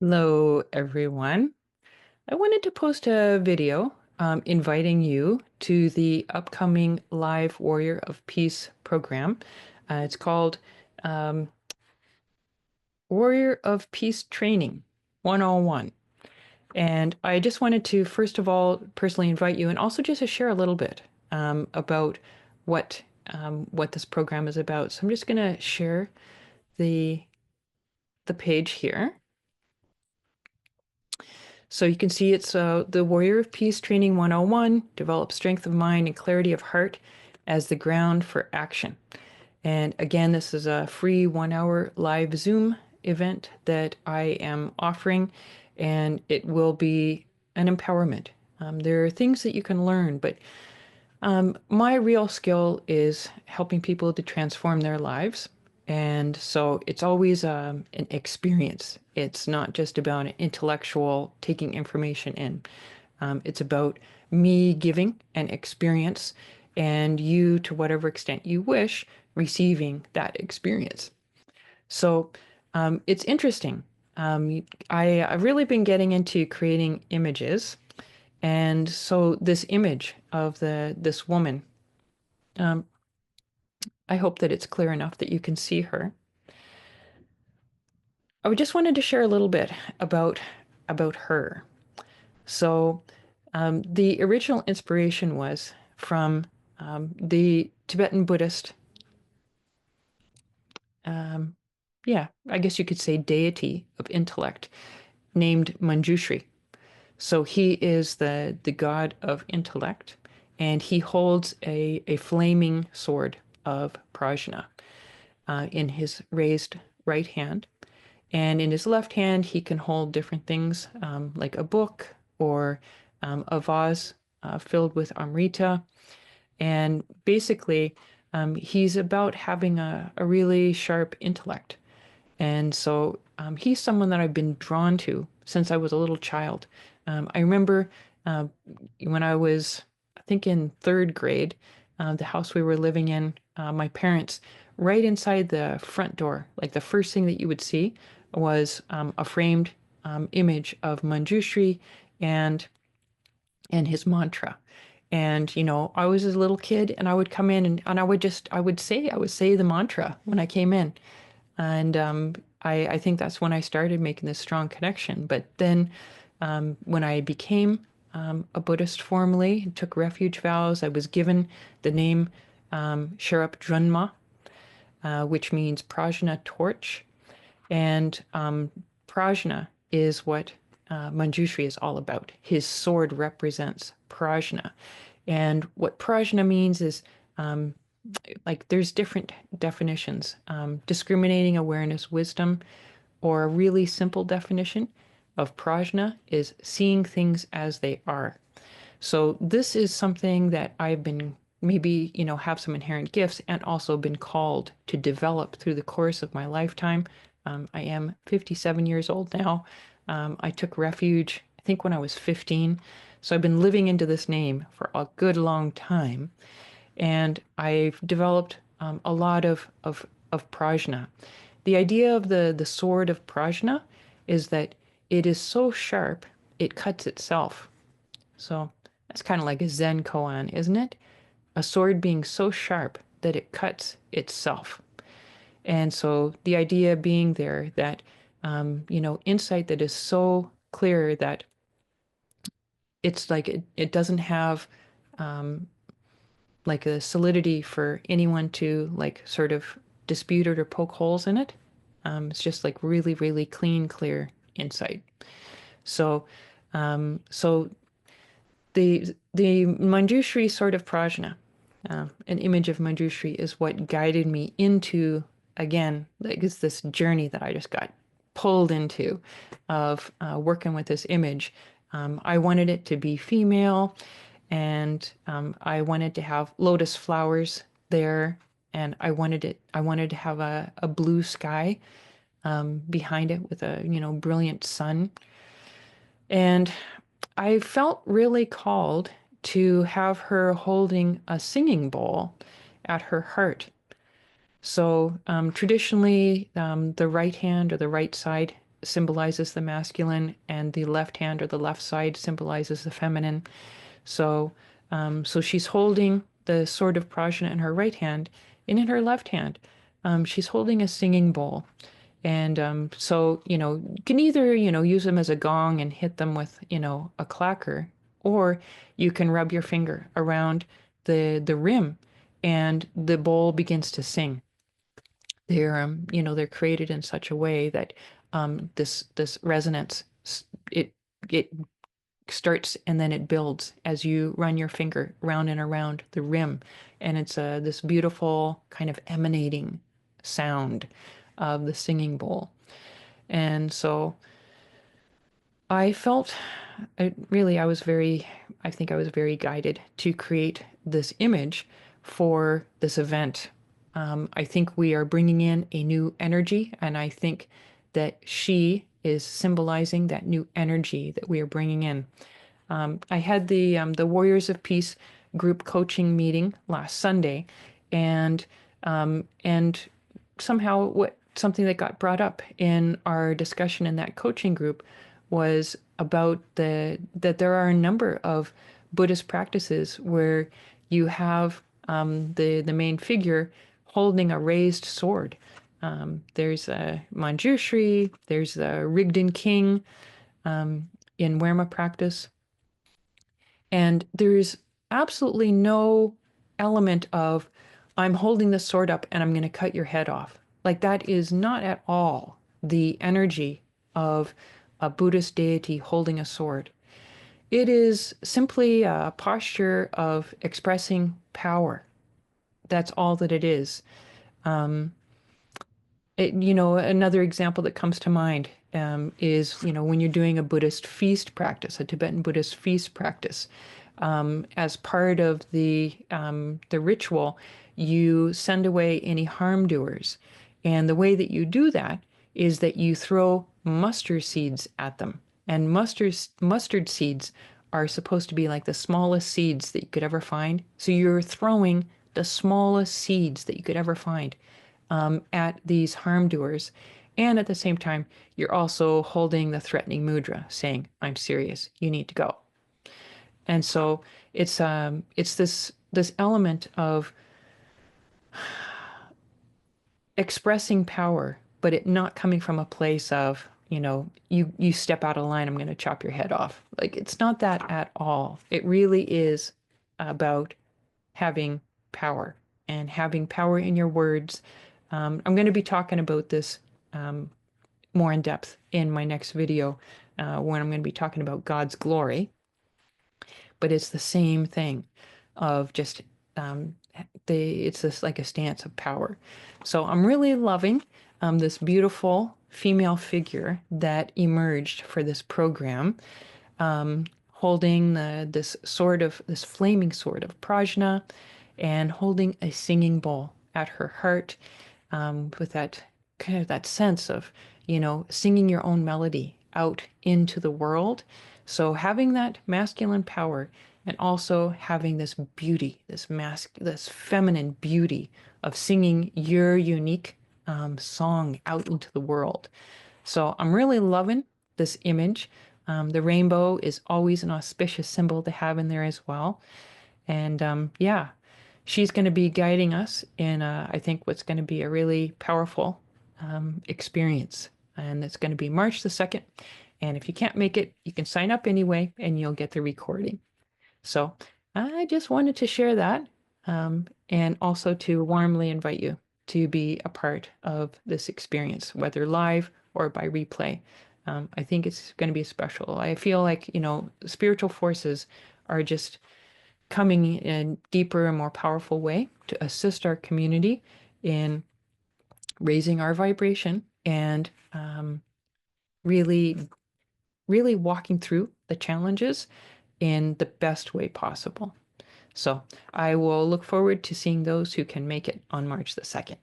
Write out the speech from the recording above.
Hello, everyone. I wanted to post a video inviting you to the upcoming Live Warrior of Peace program. It's called um, Warrior of Peace Training 101. And I just wanted to, first of all, personally invite you and also just to share a little bit about what this program is about. So I'm just going to share the, the page here. So you can see it's the Warrior of Peace Training 101, develop strength of mind and clarity of heart as the ground for action. And again, this is a free 1 hour live Zoom event that I am offering, and it will be an empowerment. There are things that you can learn, but my real skill is helping people to transform their lives. And so it's always an experience. It's not just about an intellectual taking information in. It's about me giving an experience and you, to whatever extent you wish, receiving that experience. So it's interesting. I've really been getting into creating images. And so this image of this woman, um, I hope that it's clear enough that you can see her. I just wanted to share a little bit about her. So the original inspiration was from the Tibetan Buddhist, um, yeah, I guess you could say deity of intellect named Manjushri. So he is the god of intellect, and he holds a flaming sword of prajna in his raised right hand. And in his left hand, he can hold different things like a book or a vase filled with amrita. And basically, he's about having a really sharp intellect. And so he's someone that I've been drawn to since I was a little child. I remember uh, when I was, I think, in third grade, the house we were living in, my parents, right inside the front door, like the first thing that you would see was a framed image of Manjushri and and his mantra. And, I was a little kid and I would come in and I would say the mantra when I came in. And I think that's when I started making this strong connection. But then when I became a Buddhist formally, took refuge vows, I was given the name Sherap Drunma, which means prajna torch. And prajna is what Manjushri is all about. His sword represents prajna. And what prajna means is like there's different definitions. Discriminating awareness, wisdom, or a really simple definition of prajna is seeing things as they are. So this is something that I've been maybe, have some inherent gifts and also been called to develop through the course of my lifetime. I am 57 years old now. I took refuge, I think, when I was 15. So I've been living into this name for a good long time. And I've developed a lot of prajna. The idea of the sword of prajna is that it is so sharp, it cuts itself. So that's kind of like a Zen koan, isn't it? A sword being so sharp that it cuts itself. And so the idea being there that, insight that is so clear that it's like it doesn't have um, like a solidity for anyone to like sort of dispute it or poke holes in it. It's just like really, really clean, clear insight. So, so the Manjushri sort of prajna, an image of Manjushri, is what guided me into again, like it's this journey that I just got pulled into of working with this image. I wanted it to be female, and I wanted to have lotus flowers there, and I wanted to have a blue sky behind it with a brilliant sun. And I felt really called to have her holding a singing bowl at her heart. So traditionally, the right hand or the right side symbolizes the masculine, and the left hand or the left side symbolizes the feminine. So, so she's holding the sword of Prajna in her right hand, and in her left hand, she's holding a singing bowl. And so, you can either, use them as a gong and hit them with, a clacker, or you can rub your finger around the rim and the bowl begins to sing. They're created in such a way that this resonance, it starts and then it builds as you run your finger round and around the rim, and it's this beautiful kind of emanating sound of the singing bowl. And so I felt I think I was very guided to create this image for this event. I think we are bringing in a new energy, and I think that she is symbolizing that new energy that we are bringing in. I had the Warriors of Peace group coaching meeting last Sunday, and somehow something that got brought up in our discussion in that coaching group was about that there are a number of Buddhist practices where you have the main figure holding a raised sword. There's a Manjushri, there's the Rigden King in Werma practice. And there's absolutely no element of, I'm holding the sword up and I'm going to cut your head off. Like, that is not at all the energy of a Buddhist deity holding a sword. It is simply a posture of expressing power. That's all that it is. Another example that comes to mind is, when you're doing a Buddhist feast practice, a Tibetan Buddhist feast practice. As part of the ritual, you send away any harm doers. And the way that you do that is that you throw mustard seeds at them. And mustard seeds are supposed to be like the smallest seeds that you could ever find. So you're throwing the smallest seeds that you could ever find at these harm doers. And at the same time, you're also holding the threatening mudra, saying, I'm serious, you need to go. And so it's this element of expressing power, but it not coming from a place of, you step out of line, I'm going to chop your head off. Like, it's not that at all. It really is about having power and having power in your words. I'm going to be talking about this more in depth in my next video when I'm going to be talking about God's glory. But it's the same thing of just it's this like a stance of power. So I'm really loving this beautiful female figure that emerged for this program, holding this flaming sword of Prajna, and holding a singing bowl at her heart, with that kind of that sense of, singing your own melody out into the world. So having that masculine power and also having this beauty, this feminine beauty of singing your unique song out into the world. So I'm really loving this image. The rainbow is always an auspicious symbol to have in there as well. And yeah, she's going to be guiding us in, I think, what's going to be a really powerful experience. And it's going to be March the 2nd. And if you can't make it, you can sign up anyway, and you'll get the recording. So I just wanted to share that, and also to warmly invite you to be a part of this experience, whether live or by replay. I think it's going to be special. I feel like, spiritual forces are just coming in a deeper and more powerful way to assist our community in raising our vibration and really, really walking through the challenges in the best way possible. So I will look forward to seeing those who can make it on March the 2nd.